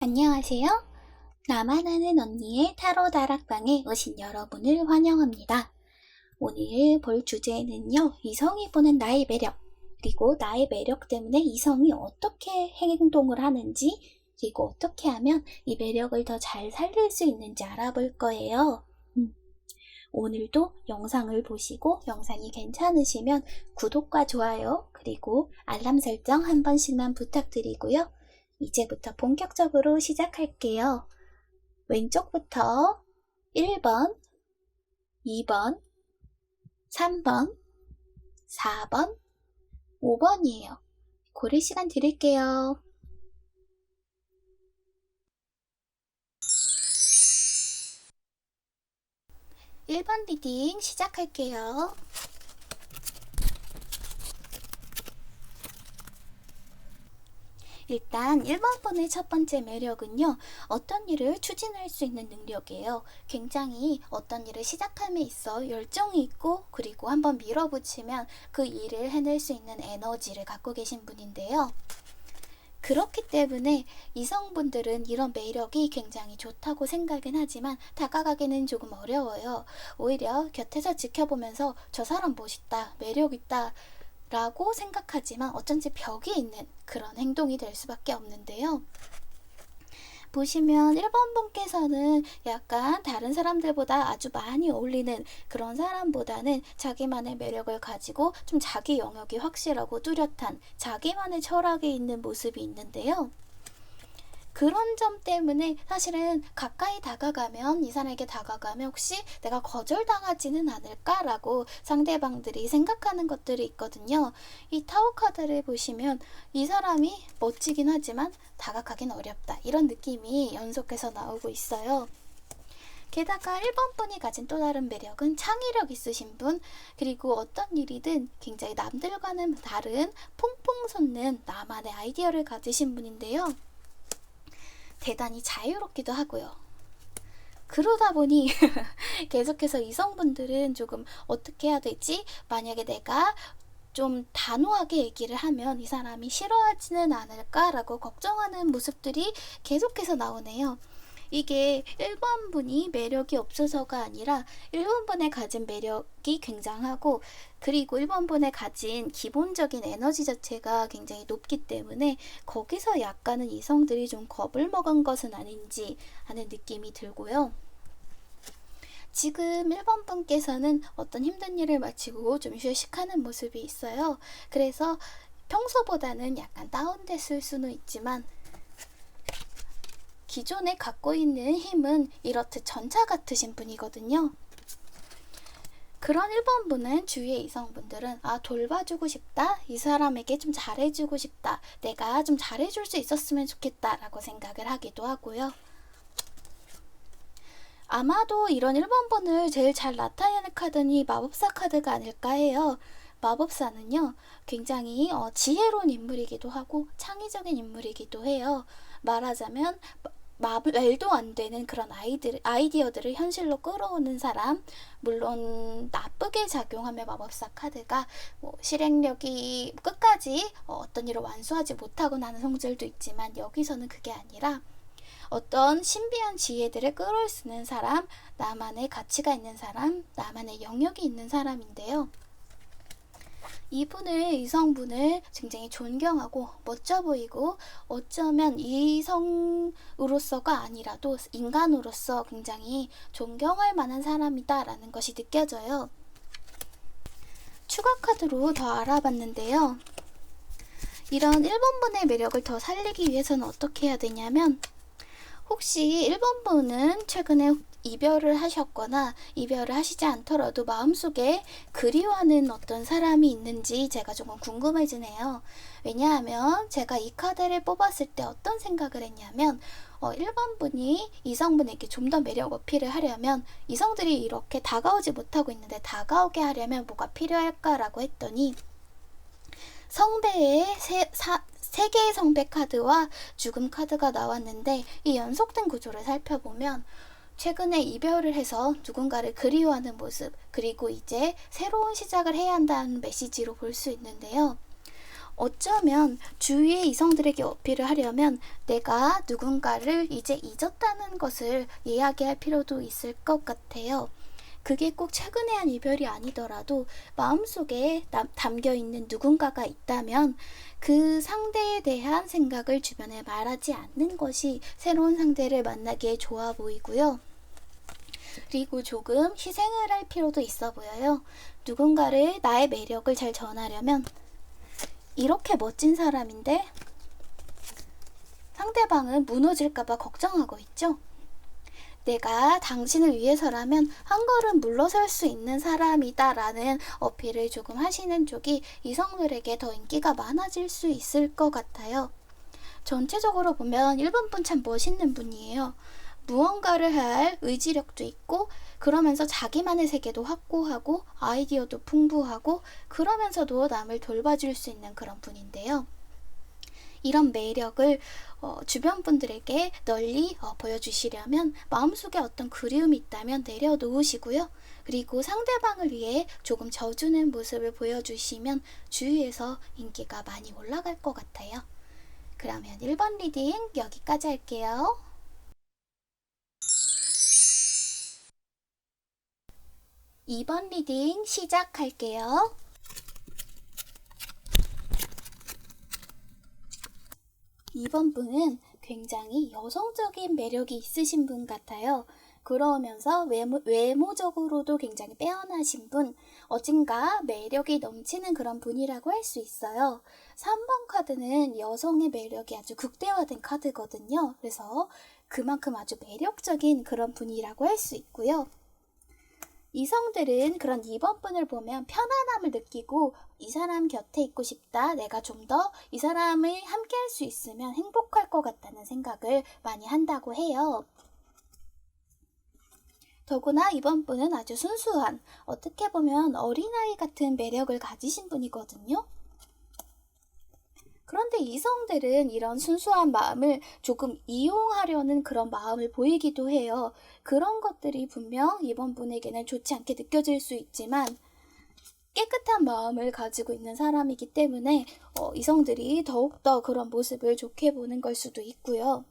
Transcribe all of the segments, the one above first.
안녕하세요. 나만 아는 언니의 타로 다락방에 오신 여러분을 환영합니다. 오늘 볼 주제는요, 이성이 보는 나의 매력, 그리고 나의 매력 때문에 이성이 어떻게 행동을 하는지, 그리고 어떻게 하면 이 매력을 더 잘 살릴 수 있는지 알아볼 거예요. 오늘도 영상을 보시고 영상이 괜찮으시면 구독과 좋아요, 그리고 알람 설정 한 번씩만 부탁드리고요. 이제부터 본격적으로 시작할게요. 왼쪽부터 1번, 2번, 3번, 4번, 5번이에요. 고를 시간 드릴게요. 1번 리딩 시작할게요. 일단 1번 분의 첫 번째 매력은요, 어떤 일을 추진할 수 있는 능력이에요. 굉장히 어떤 일을 시작함에 있어 열정이 있고, 그리고 한번 밀어붙이면 그 일을 해낼 수 있는 에너지를 갖고 계신 분인데요. 그렇기 때문에 이성분들은 이런 매력이 굉장히 좋다고 생각은 하지만 다가가기는 조금 어려워요. 오히려 곁에서 지켜보면서 저 사람 멋있다, 매력있다 라고 생각하지만 어쩐지 벽이 있는 그런 행동이 될 수밖에 없는데요. 보시면 1번 분께서는 약간 다른 사람들보다 아주 많이 어울리는 그런 사람보다는 자기만의 매력을 가지고 좀 자기 영역이 확실하고 뚜렷한 자기만의 철학이 있는 모습이 있는데요. 그런 점 때문에 사실은 가까이 다가가면, 이 사람에게 다가가면 혹시 내가 거절당하지는 않을까라고 상대방들이 생각하는 것들이 있거든요. 이 타워 카드를 보시면 이 사람이 멋지긴 하지만 다가가긴 어렵다, 이런 느낌이 연속해서 나오고 있어요. 게다가 1번 분이 가진 또 다른 매력은 창의력 있으신 분, 그리고 어떤 일이든 굉장히 남들과는 다른 퐁퐁 솟는 나만의 아이디어를 가지신 분인데요. 대단히 자유롭기도 하고요. 그러다 보니 계속해서 이성분들은 조금 어떻게 해야 되지? 만약에 내가 좀 단호하게 얘기를 하면 이 사람이 싫어하지는 않을까라고 걱정하는 모습들이 계속해서 나오네요. 이게 1번 분이 매력이 없어서가 아니라 1번 분의 가진 매력이 굉장하고, 그리고 1번 분의 가진 기본적인 에너지 자체가 굉장히 높기 때문에 거기서 약간은 이성들이 좀 겁을 먹은 것은 아닌지 하는 느낌이 들고요. 지금 1번 분께서는 어떤 힘든 일을 마치고 좀 휴식하는 모습이 있어요. 그래서 평소보다는 약간 다운됐을 수는 있지만 기존에 갖고 있는 힘은 이렇듯 전차 같으신 분이거든요. 그런 1번 분은 주위의 이성분들은 돌봐주고 싶다, 이 사람에게 좀 잘해주고 싶다, 내가 좀 잘해줄 수 있었으면 좋겠다 라고 생각을 하기도 하고요. 아마도 이런 1번 분을 제일 잘 나타내는 카드는 이 마법사 카드가 아닐까 해요. 마법사는요, 굉장히 지혜로운 인물이기도 하고 창의적인 인물이기도 해요. 말하자면 말도 안 되는 그런 아이디어들을 현실로 끌어오는 사람, 물론 나쁘게 작용하면 마법사 카드가 실행력이 끝까지 어떤 일을 완수하지 못하고 나는 성질도 있지만, 여기서는 그게 아니라 어떤 신비한 지혜들을 끌어올 수 있는 사람, 나만의 가치가 있는 사람, 나만의 영역이 있는 사람인데요. 이분을, 이성분을 굉장히 존경하고 멋져 보이고, 어쩌면 이성으로서가 아니라도 인간으로서 굉장히 존경할 만한 사람이다 라는 것이 느껴져요. 추가 카드로 더 알아봤는데요. 이런 1번 분의 매력을 더 살리기 위해서는 어떻게 해야 되냐면, 혹시 1번 분은 최근에 이별을 하셨거나 이별을 하시지 않더라도 마음속에 그리워하는 어떤 사람이 있는지 제가 조금 궁금해지네요. 왜냐하면 제가 이 카드를 뽑았을 때 어떤 생각을 했냐면, 1번 분이 이성분에게 좀 더 매력 어필을 하려면, 이성들이 이렇게 다가오지 못하고 있는데 다가오게 하려면 뭐가 필요할까라고 했더니, 성배의 세 개의 성배 카드와 죽음 카드가 나왔는데, 이 연속된 구조를 살펴보면 최근에 이별을 해서 누군가를 그리워하는 모습, 그리고 이제 새로운 시작을 해야 한다는 메시지로 볼 수 있는데요. 어쩌면 주위의 이성들에게 어필을 하려면 내가 누군가를 이제 잊었다는 것을 이야기할 필요도 있을 것 같아요. 그게 꼭 최근에 한 이별이 아니더라도 마음속에 담겨있는 누군가가 있다면 그 상대에 대한 생각을 주변에 말하지 않는 것이 새로운 상대를 만나기에 좋아 보이고요. 그리고 조금 희생을 할 필요도 있어 보여요. 누군가를 나의 매력을 잘 전하려면 이렇게 멋진 사람인데 상대방은 무너질까봐 걱정하고 있죠. 내가 당신을 위해서라면 한 걸음 물러설 수 있는 사람이다 라는 어필을 조금 하시는 쪽이 이성들에게 더 인기가 많아질 수 있을 것 같아요. 전체적으로 보면 1번 분 참 멋있는 분이에요. 무언가를 할 의지력도 있고 그러면서 자기만의 세계도 확고하고 아이디어도 풍부하고 그러면서도 남을 돌봐줄 수 있는 그런 분인데요. 이런 매력을 주변 분들에게 널리 보여주시려면 마음속에 어떤 그리움이 있다면 내려놓으시고요. 그리고 상대방을 위해 조금 져주는 모습을 보여주시면 주위에서 인기가 많이 올라갈 것 같아요. 그러면 1번 리딩 여기까지 할게요. 2번 리딩 시작할게요. 2번 분은 굉장히 여성적인 매력이 있으신 분 같아요. 그러면서 외모적으로도 굉장히 빼어나신 분, 어딘가 매력이 넘치는 그런 분이라고 할 수 있어요. 3번 카드는 여성의 매력이 아주 극대화된 카드거든요. 그래서 그만큼 아주 매력적인 그런 분이라고 할 수 있고요. 이성들은 그런 2번 분을 보면 편안함을 느끼고 이 사람 곁에 있고 싶다. 내가 좀 더 이 사람을 함께 할 수 있으면 행복할 것 같다는 생각을 많이 한다고 해요. 더구나 이번 분은 아주 순수한, 어떻게 보면 어린아이 같은 매력을 가지신 분이거든요. 그런데 이성들은 이런 순수한 마음을 조금 이용하려는 그런 마음을 보이기도 해요. 그런 것들이 분명 이번 분에게는 좋지 않게 느껴질 수 있지만 깨끗한 마음을 가지고 있는 사람이기 때문에 이성들이 더욱더 그런 모습을 좋게 보는 걸 수도 있고요.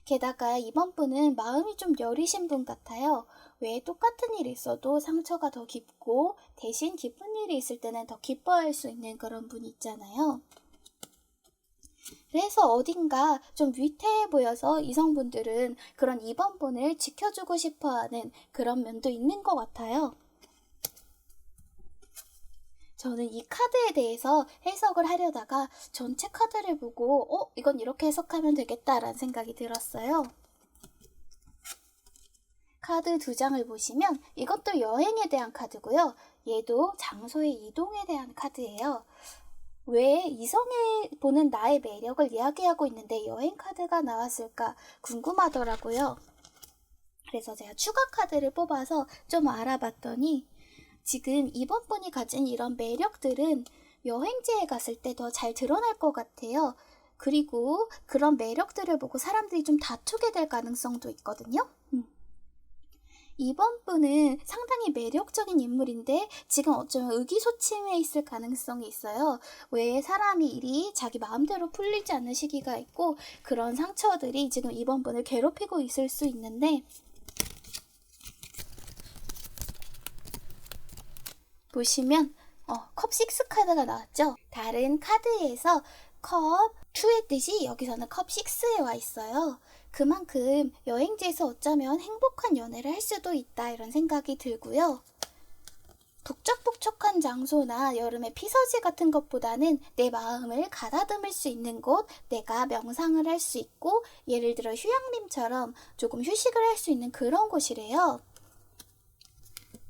게다가 이번 분은 마음이 좀 여리신 분 같아요. 왜 똑같은 일이 있어도 상처가 더 깊고 대신 기쁜 일이 있을 때는 더 기뻐할 수 있는 그런 분이 있잖아요. 그래서 어딘가 좀 위태해 보여서 이성분들은 그런 2번 분을 지켜주고 싶어하는 그런 면도 있는 것 같아요. 저는 이 카드에 대해서 해석을 하려다가 전체 카드를 보고 이건 이렇게 해석하면 되겠다라는 생각이 들었어요. 카드 2장을 보시면 이것도 여행에 대한 카드고요. 얘도 장소의 이동에 대한 카드예요. 왜 이성에 보는 나의 매력을 이야기하고 있는데 여행 카드가 나왔을까 궁금하더라고요. 그래서 제가 추가 카드를 뽑아서 좀 알아봤더니 지금 이번 분이 가진 이런 매력들은 여행지에 갔을 때 더 잘 드러날 것 같아요. 그리고 그런 매력들을 보고 사람들이 좀 다투게 될 가능성도 있거든요. 이번 분은 상당히 매력적인 인물인데 지금 어쩌면 의기소침해 있을 가능성이 있어요. 왜 사람이 일이 자기 마음대로 풀리지 않는 시기가 있고 그런 상처들이 지금 이번 분을 괴롭히고 있을 수 있는데 보시면 컵 6 카드가 나왔죠. 다른 카드에서 컵 2의 뜻이 여기서는 컵 6에 와 있어요. 그만큼 여행지에서 어쩌면 행복한 연애를 할 수도 있다 이런 생각이 들고요. 북적북적한 장소나 여름의 피서지 같은 것보다는 내 마음을 가다듬을 수 있는 곳, 내가 명상을 할 수 있고 예를 들어 휴양림처럼 조금 휴식을 할 수 있는 그런 곳이래요.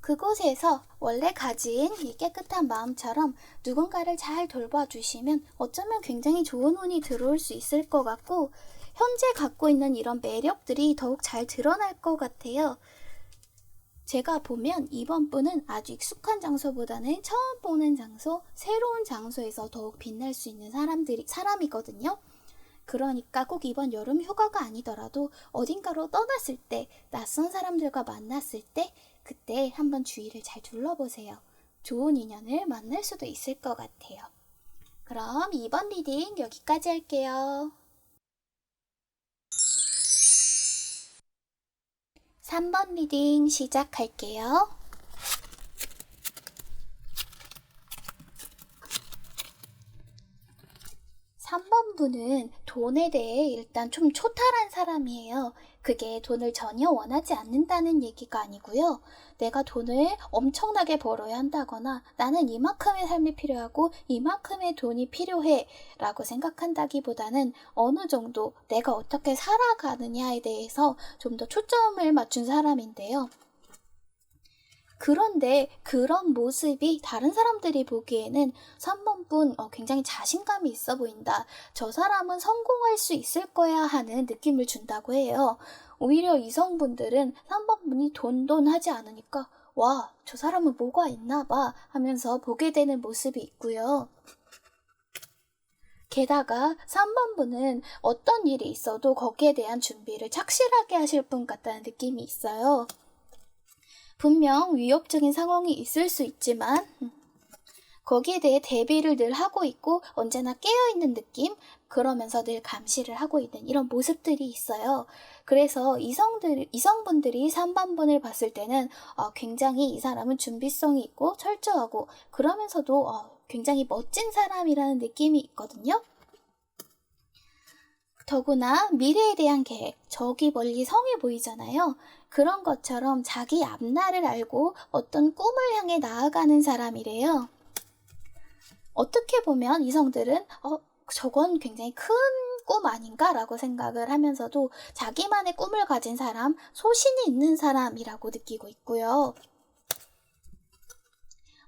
그곳에서 원래 가진 이 깨끗한 마음처럼 누군가를 잘 돌봐주시면 어쩌면 굉장히 좋은 운이 들어올 수 있을 것 같고 현재 갖고 있는 이런 매력들이 더욱 잘 드러날 것 같아요. 제가 보면 이번 분은 아주 익숙한 장소보다는 처음 보는 장소, 새로운 장소에서 더욱 빛날 수 있는 사람이거든요. 그러니까 꼭 이번 여름 휴가가 아니더라도 어딘가로 떠났을 때, 낯선 사람들과 만났을 때 그때 한번 주위를 잘 둘러보세요. 좋은 인연을 만날 수도 있을 것 같아요. 그럼 2번 리딩 여기까지 할게요. 3번 리딩 시작할게요. 3번 분은 돈에 대해 일단 좀 초탈한 사람이에요. 그게 돈을 전혀 원하지 않는다는 얘기가 아니고요. 내가 돈을 엄청나게 벌어야 한다거나 나는 이만큼의 삶이 필요하고 이만큼의 돈이 필요해 라고 생각한다기보다는 어느 정도 내가 어떻게 살아가느냐에 대해서 좀 더 초점을 맞춘 사람인데요. 그런데 그런 모습이 다른 사람들이 보기에는 3번 분 굉장히 자신감이 있어 보인다. 저 사람은 성공할 수 있을 거야 하는 느낌을 준다고 해요. 오히려 이성분들은 3번 분이 돈돈하지 않으니까 와, 저 사람은 뭐가 있나 봐 하면서 보게 되는 모습이 있고요. 게다가 3번 분은 어떤 일이 있어도 거기에 대한 준비를 착실하게 하실 분 같다는 느낌이 있어요. 분명 위협적인 상황이 있을 수 있지만 거기에 대해 대비를 늘 하고 있고 언제나 깨어있는 느낌? 그러면서 늘 감시를 하고 있는 이런 모습들이 있어요. 그래서 이성분들이 3번 분을 봤을 때는 굉장히 이 사람은 준비성이 있고 철저하고 그러면서도 굉장히 멋진 사람이라는 느낌이 있거든요. 더구나 미래에 대한 계획, 저기 멀리 성이 보이잖아요. 그런 것처럼 자기 앞날을 알고 어떤 꿈을 향해 나아가는 사람이래요. 어떻게 보면 이성들은 저건 굉장히 큰 꿈 아닌가 라고 생각을 하면서도 자기만의 꿈을 가진 사람, 소신이 있는 사람이라고 느끼고 있고요.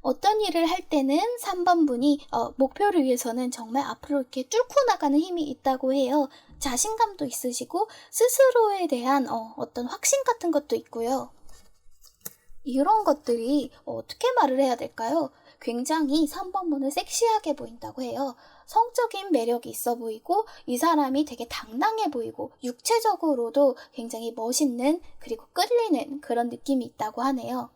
어떤 일을 할 때는 3번 분이 목표를 위해서는 정말 앞으로 이렇게 뚫고 나가는 힘이 있다고 해요. 자신감도 있으시고 스스로에 대한 어떤 확신 같은 것도 있고요. 이런 것들이 어떻게 말을 해야 될까요? 굉장히 3번 분은 섹시하게 보인다고 해요. 성적인 매력이 있어 보이고 이 사람이 되게 당당해 보이고 육체적으로도 굉장히 멋있는 그리고 끌리는 그런 느낌이 있다고 하네요.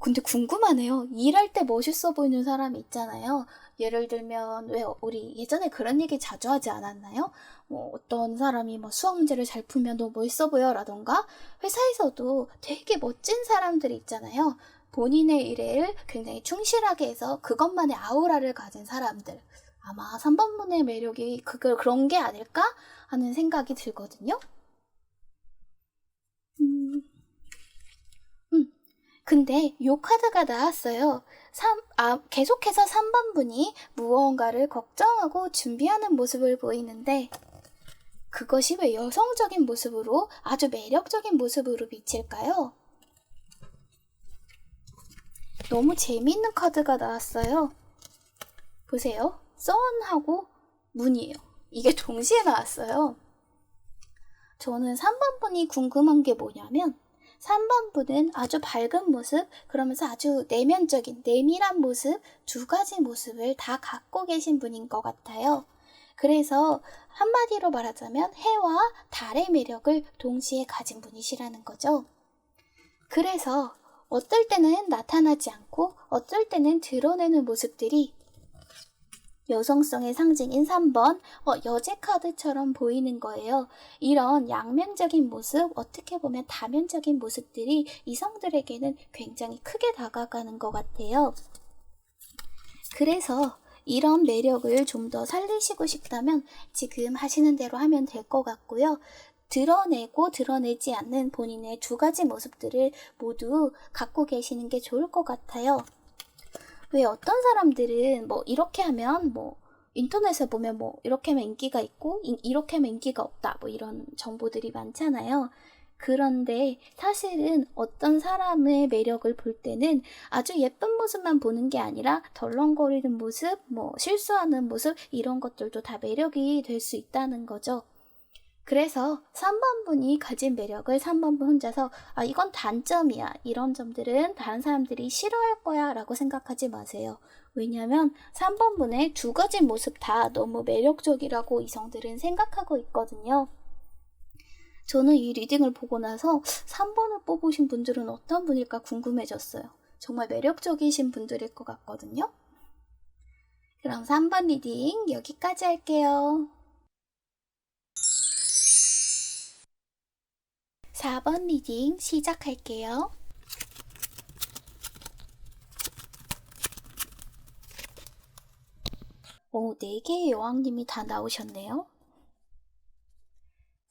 근데 궁금하네요. 일할 때 멋있어 보이는 사람이 있잖아요. 예를 들면, 왜 우리 예전에 그런 얘기 자주 하지 않았나요? 어떤 사람이 수학 문제를 잘 풀면 너무 멋있어 보여 라던가, 회사에서도 되게 멋진 사람들이 있잖아요. 본인의 일을 굉장히 충실하게 해서 그것만의 아우라를 가진 사람들. 아마 3번 분의 매력이 그런 게 아닐까 하는 생각이 들거든요. 근데 요 카드가 나왔어요. 계속해서 3번 분이 무언가를 걱정하고 준비하는 모습을 보이는데 그것이 왜 여성적인 모습으로 아주 매력적인 모습으로 비칠까요? 너무 재미있는 카드가 나왔어요. 보세요. 썬하고 문이에요. 이게 동시에 나왔어요. 저는 3번 분이 궁금한 게 뭐냐면 3번 분은 아주 밝은 모습, 그러면서 아주 내면적인, 내밀한 모습, 두 가지 모습을 다 갖고 계신 분인 것 같아요. 그래서 한마디로 말하자면 해와 달의 매력을 동시에 가진 분이시라는 거죠. 그래서 어떨 때는 나타나지 않고 어떨 때는 드러내는 모습들이 여성성의 상징인 3번 여제 카드처럼 보이는 거예요. 이런 양면적인 모습, 어떻게 보면 다면적인 모습들이 이성들에게는 굉장히 크게 다가가는 것 같아요. 그래서 이런 매력을 좀 더 살리시고 싶다면 지금 하시는 대로 하면 될 것 같고요. 드러내고 드러내지 않는 본인의 두 가지 모습들을 모두 갖고 계시는 게 좋을 것 같아요. 왜 어떤 사람들은 이렇게 하면 인터넷에 보면 이렇게 하면 인기가 있고 이렇게 하면 인기가 없다 이런 정보들이 많잖아요. 그런데 사실은 어떤 사람의 매력을 볼 때는 아주 예쁜 모습만 보는 게 아니라 덜렁거리는 모습, 실수하는 모습 이런 것들도 다 매력이 될 수 있다는 거죠. 그래서 3번 분이 가진 매력을 3번 분 혼자서 이건 단점이야. 이런 점들은 다른 사람들이 싫어할 거야 라고 생각하지 마세요. 왜냐면 3번 분의 두 가지 모습 다 너무 매력적이라고 이성들은 생각하고 있거든요. 저는 이 리딩을 보고 나서 3번을 뽑으신 분들은 어떤 분일까 궁금해졌어요. 정말 매력적이신 분들일 것 같거든요. 그럼 3번 리딩 여기까지 할게요. 4번 리딩 시작할게요. 오, 4개의 여왕님이 다 나오셨네요.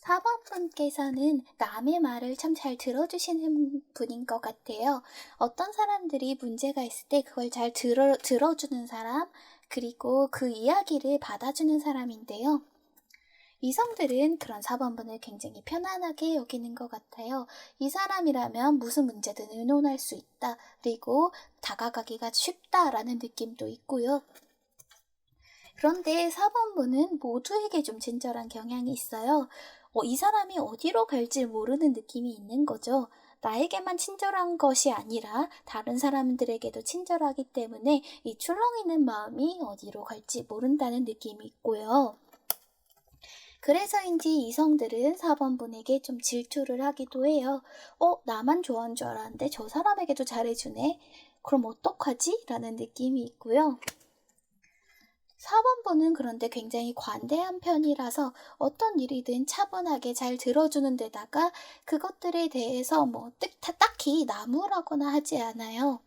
4번 분께서는 남의 말을 참 잘 들어주시는 분인 것 같아요. 어떤 사람들이 문제가 있을 때 그걸 잘 들어주는 사람, 그리고 그 이야기를 받아주는 사람인데요. 이성들은 그런 4번 분을 굉장히 편안하게 여기는 것 같아요. 이 사람이라면 무슨 문제든 의논할 수 있다. 그리고 다가가기가 쉽다라는 느낌도 있고요. 그런데 4번 분은 모두에게 좀 친절한 경향이 있어요. 이 사람이 어디로 갈지 모르는 느낌이 있는 거죠. 나에게만 친절한 것이 아니라 다른 사람들에게도 친절하기 때문에 이 출렁이는 마음이 어디로 갈지 모른다는 느낌이 있고요. 그래서인지 이성들은 4번 분에게 좀 질투를 하기도 해요. 나만 좋아하는 줄 알았는데 저 사람에게도 잘해주네? 그럼 어떡하지? 라는 느낌이 있고요. 4번 분은 그런데 굉장히 관대한 편이라서 어떤 일이든 차분하게 잘 들어주는 데다가 그것들에 대해서 딱히 나무라거나 하지 않아요.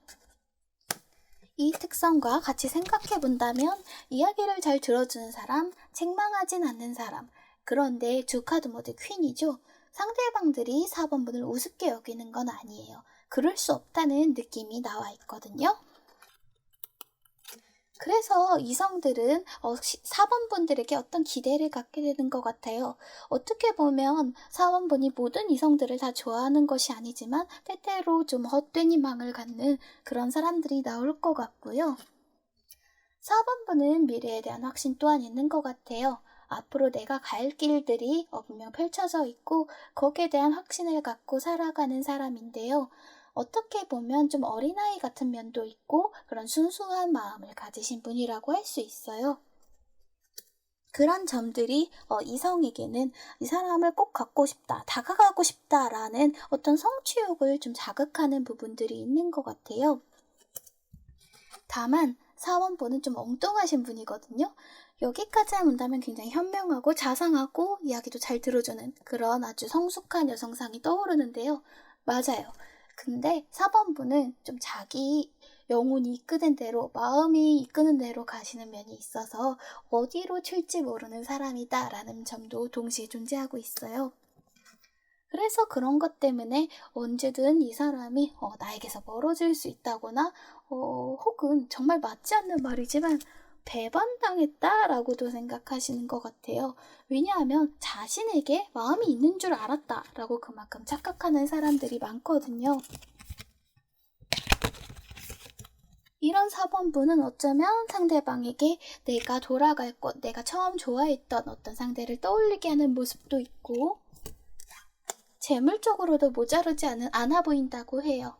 이 특성과 같이 생각해 본다면 이야기를 잘 들어주는 사람, 책망하진 않는 사람. 그런데 두 카드 모두 퀸이죠. 상대방들이 4번 분을 우습게 여기는 건 아니에요. 그럴 수 없다는 느낌이 나와 있거든요. 그래서 이성들은 4번 분들에게 어떤 기대를 갖게 되는 것 같아요. 어떻게 보면 4번 분이 모든 이성들을 다 좋아하는 것이 아니지만 때때로 좀 헛된 희망을 갖는 그런 사람들이 나올 것 같고요. 4번 분은 미래에 대한 확신 또한 있는 것 같아요. 앞으로 내가 갈 길들이 분명 펼쳐져 있고 거기에 대한 확신을 갖고 살아가는 사람인데요. 어떻게 보면 좀 어린아이 같은 면도 있고 그런 순수한 마음을 가지신 분이라고 할 수 있어요. 그런 점들이 이성에게는 이 사람을 꼭 갖고 싶다, 다가가고 싶다라는 어떤 성취욕을 좀 자극하는 부분들이 있는 것 같아요. 다만 4번분은 좀 엉뚱하신 분이거든요. 여기까지 본다면 굉장히 현명하고 자상하고 이야기도 잘 들어주는 그런 아주 성숙한 여성상이 떠오르는데요. 맞아요. 근데 4번분은 좀 자기 영혼이 이끄는 대로, 마음이 이끄는 대로 가시는 면이 있어서 어디로 튈지 모르는 사람이다라는 점도 동시에 존재하고 있어요. 그래서 그런 것 때문에 언제든 이 사람이 나에게서 멀어질 수 있다거나 혹은 정말 맞지 않는 말이지만 배반당했다라고도 생각하시는 것 같아요. 왜냐하면 자신에게 마음이 있는 줄 알았다라고 그만큼 착각하는 사람들이 많거든요. 이런 4번분은 어쩌면 상대방에게 내가 돌아갈 곳, 내가 처음 좋아했던 어떤 상대를 떠올리게 하는 모습도 있고 재물적으로도 모자르지 않아 보인다고 해요.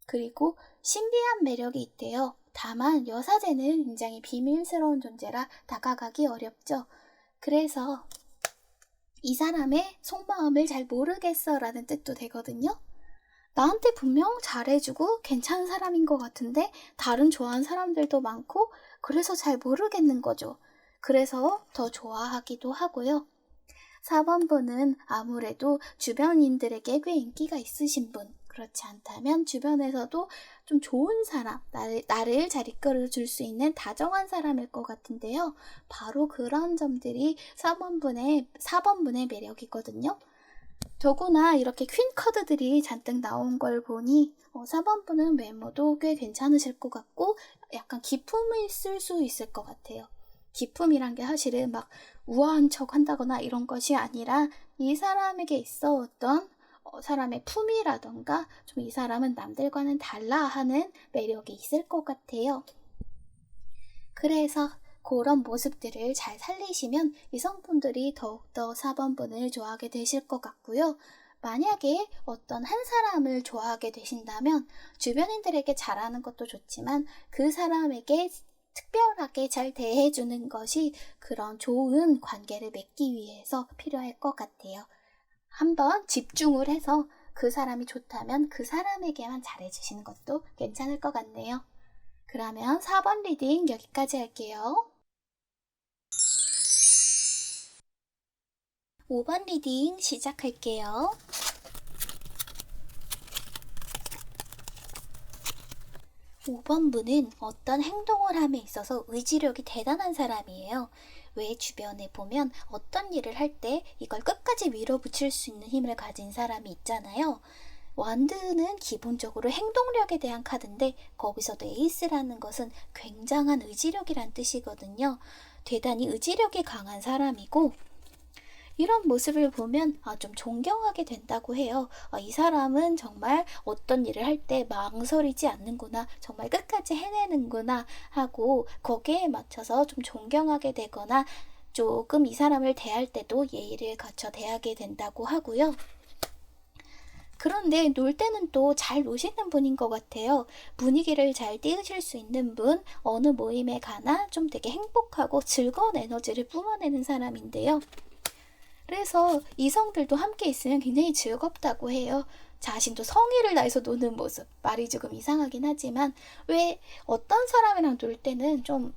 그리고 신비한 매력이 있대요. 다만 여사제는 굉장히 비밀스러운 존재라 다가가기 어렵죠. 그래서 이 사람의 속마음을 잘 모르겠어 라는 뜻도 되거든요. 나한테 분명 잘해주고 괜찮은 사람인 것 같은데 다른 좋아하는 사람들도 많고 그래서 잘 모르겠는 거죠. 그래서 더 좋아하기도 하고요. 4번분은 아무래도 주변인들에게 꽤 인기가 있으신 분, 그렇지 않다면 주변에서도 좀 좋은 사람, 나를 잘 이끌어줄 수 있는 다정한 사람일 것 같은데요. 바로 그런 점들이 4번분의 매력이거든요. 더구나 이렇게 퀸 카드들이 잔뜩 나온 걸 보니 4번분은 외모도 꽤 괜찮으실 것 같고 약간 기품이 있을 수 있을 것 같아요. 기품이란 게 사실은 막 우아한 척 한다거나 이런 것이 아니라 이 사람에게 있어 어떤 사람의 품이라던가 좀 이 사람은 남들과는 달라 하는 매력이 있을 것 같아요. 그래서 그런 모습들을 잘 살리시면 이성분들이 더욱더 4번분을 좋아하게 되실 것 같고요. 만약에 어떤 한 사람을 좋아하게 되신다면 주변인들에게 잘하는 것도 좋지만 그 사람에게 특별하게 잘 대해주는 것이 그런 좋은 관계를 맺기 위해서 필요할 것 같아요. 한번 집중을 해서 그 사람이 좋다면 그 사람에게만 잘해주시는 것도 괜찮을 것 같네요. 그러면 4번 리딩 여기까지 할게요. 5번 리딩 시작할게요. 5번 분은 어떤 행동을 함에 있어서 의지력이 대단한 사람이에요. 왜 주변에 보면 어떤 일을 할 때 이걸 끝까지 밀어붙일 수 있는 힘을 가진 사람이 있잖아요. 완드는 기본적으로 행동력에 대한 카드인데 거기서도 에이스라는 것은 굉장한 의지력이란 뜻이거든요. 대단히 의지력이 강한 사람이고 이런 모습을 보면 좀 존경하게 된다고 해요. 이 사람은 정말 어떤 일을 할 때 망설이지 않는구나, 정말 끝까지 해내는구나 하고 거기에 맞춰서 좀 존경하게 되거나 조금 이 사람을 대할 때도 예의를 갖춰 대하게 된다고 하고요. 그런데 놀 때는 또 잘 노시는 분인 것 같아요. 분위기를 잘 띄우실 수 있는 분, 어느 모임에 가나 좀 되게 행복하고 즐거운 에너지를 뿜어내는 사람인데요. 그래서 이성들도 함께 있으면 굉장히 즐겁다고 해요. 자신도 성의를 다해서 노는 모습. 말이 조금 이상하긴 하지만 왜 어떤 사람이랑 놀 때는 좀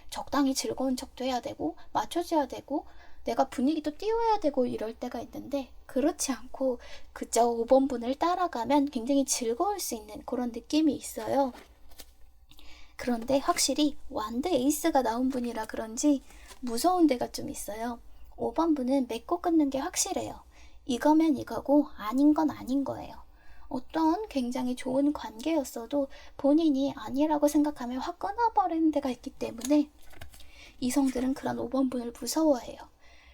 적당히 즐거운 척도 해야 되고 맞춰줘야 되고 내가 분위기도 띄워야 되고 이럴 때가 있는데 그렇지 않고 그저 5번 분을 따라가면 굉장히 즐거울 수 있는 그런 느낌이 있어요. 그런데 확실히 완드 에이스가 나온 분이라 그런지 무서운 데가 좀 있어요. 5번 분은 맺고 끊는 게 확실해요. 이거면 이거고 아닌 건 아닌 거예요. 어떤 굉장히 좋은 관계였어도 본인이 아니라고 생각하면 확 끊어버리는 데가 있기 때문에 이성들은 그런 5번 분을 무서워해요.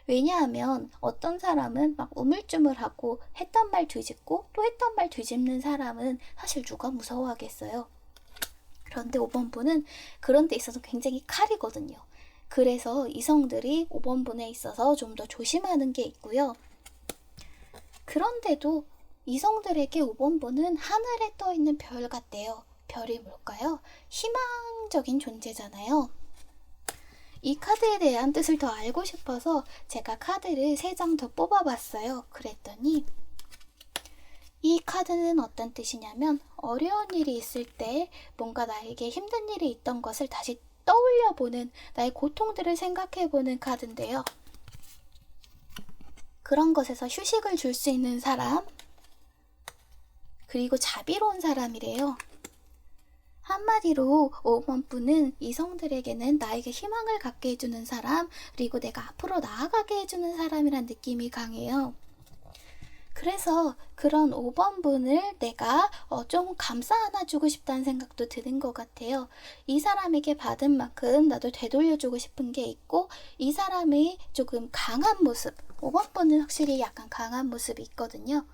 왜냐하면 어떤 사람은 막 우물쭈물하고 했던 말 뒤집고 또 했던 말 뒤집는 사람은 사실 누가 무서워하겠어요. 그런데 5번 분은 그런 데 있어서 굉장히 칼이거든요. 그래서 이성들이 5번 분에 있어서 좀 더 조심하는 게 있고요. 그런데도 이성들에게 5번 분은 하늘에 떠 있는 별 같대요. 별이 뭘까요? 희망적인 존재잖아요. 이 카드에 대한 뜻을 더 알고 싶어서 제가 카드를 3장 더 뽑아봤어요. 그랬더니 이 카드는 어떤 뜻이냐면 어려운 일이 있을 때 뭔가 나에게 힘든 일이 있던 것을 다시 떠올려보는 나의 고통들을 생각해보는 카드인데요. 그런 것에서 휴식을 줄 수 있는 사람 그리고 자비로운 사람이래요. 한마디로 5번 분은 이성들에게는 나에게 희망을 갖게 해주는 사람 그리고 내가 앞으로 나아가게 해주는 사람이란 느낌이 강해요. 그래서 그런 5번 분을 내가 좀 감싸 안아주고 싶다는 생각도 드는 것 같아요. 이 사람에게 받은 만큼 나도 되돌려주고 싶은 게 있고 이 사람의 조금 강한 모습 5번 분은 확실히 약간 강한 모습이 있거든요.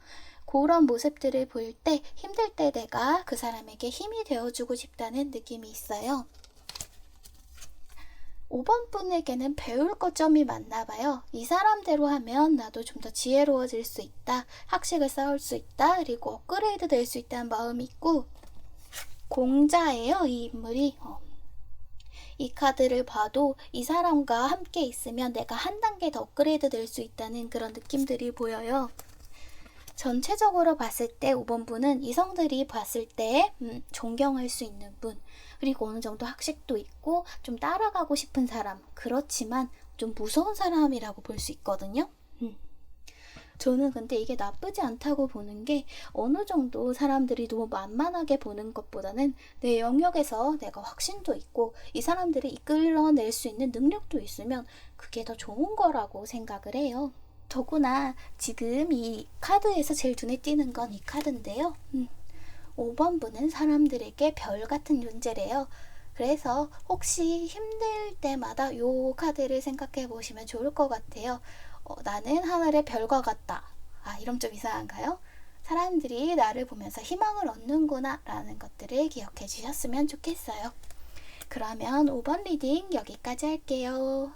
그런 모습들을 볼 때 힘들 때 내가 그 사람에게 힘이 되어주고 싶다는 느낌이 있어요. 5번 분에게는 배울 거점이 많나 봐요. 이 사람대로 하면 나도 좀 더 지혜로워질 수 있다. 학식을 쌓을 수 있다. 그리고 업그레이드 될 수 있다는 마음이 있고 공자예요. 이 인물이. 이 카드를 봐도 이 사람과 함께 있으면 내가 한 단계 더 업그레이드 될 수 있다는 그런 느낌들이 보여요. 전체적으로 봤을 때 5번 분은 이성들이 봤을 때 존경할 수 있는 분 그리고 어느 정도 학식도 있고 좀 따라가고 싶은 사람 그렇지만 좀 무서운 사람이라고 볼 수 있거든요. 저는 근데 이게 나쁘지 않다고 보는 게 어느 정도 사람들이 너무 만만하게 보는 것보다는 내 영역에서 내가 확신도 있고 이 사람들을 이끌어낼 수 있는 능력도 있으면 그게 더 좋은 거라고 생각을 해요. 더구나 지금 이 카드에서 제일 눈에 띄는 건 이 카드인데요. 5번 분은 사람들에게 별 같은 존재래요. 그래서 혹시 힘들 때마다 이 카드를 생각해 보시면 좋을 것 같아요. 나는 하늘의 별과 같다. 이러면 좀 이상한가요? 사람들이 나를 보면서 희망을 얻는구나 라는 것들을 기억해 주셨으면 좋겠어요. 그러면 5번 리딩 여기까지 할게요.